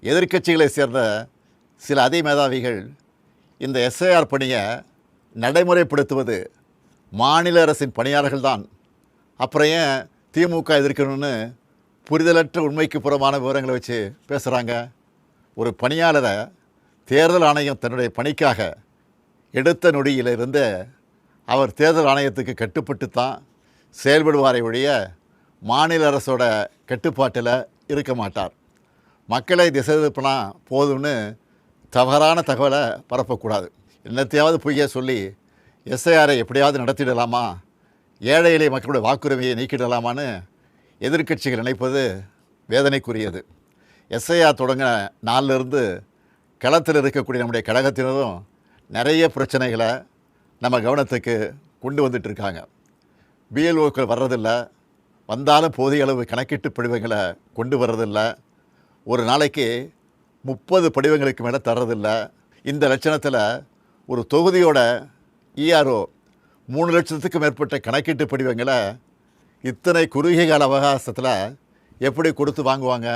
எதிர்க்கட்சிகளை சேர்ந்த சில அதிமேதாவிகள் இந்த எஸ்ஐஆர் பணியை நடைமுறைப்படுத்துவது மாநில அரசின் பணியாளர்கள்தான், அப்புறம் ஏன் திமுக எதிர்க்கணும்னு புரிதலற்ற உண்மைக்கு புறமான விவரங்களை வச்சு பேசுகிறாங்க. ஒரு பணியாளரை தேர்தல் ஆணையம் தன்னுடைய பணிக்காக எடுத்த நொடியிலிருந்து அவர் தேர்தல் ஆணையத்துக்கு கட்டுப்பட்டு தான் செயல்படுவாரை ஒழிய மாநில அரசோட கட்டுப்பாட்டில் இருக்க மாட்டார். மக்களை திசை திருப்பினா போதும்னு தவறான தகவலை பரப்பக்கூடாது. என்னத்தையாவது பொய்ய சொல்லி எஸ்ஐஆரை எப்படியாவது நடத்திடலாமா, ஏழை எளிய மக்களுடைய வாக்குரிமையை நீக்கிடலாமான்னு எதிர்க்கட்சிகள் நினைப்பது வேதனைக்குரியது. எஸ்ஐஆர் தொடங்கின நாளிலிருந்து களத்தில் இருக்கக்கூடிய நம்முடைய கழகத்தினரும் நிறைய பிரச்சனைகளை நம்ம கவனத்துக்கு கொண்டு வந்துட்டுருக்காங்க. பிஎல்ஓக்கள் வர்றதில்லை, வந்தாலும் போதிய அளவு கணக்கீட்டு படிவங்களை கொண்டு வர்றதில்லை, ஒரு நாளைக்கு 30 படிவங்களுக்கு மேலே தர்றதில்லை. இந்த லட்சணத்தில் ஒரு தொகுதியோட இஆர்ஓ 3 லட்சத்துக்கு மேற்பட்ட கணக்கீட்டு படிவங்களை இத்தனை குறுகிய கால அவகாசத்தில் எப்படி கொடுத்து வாங்குவாங்க?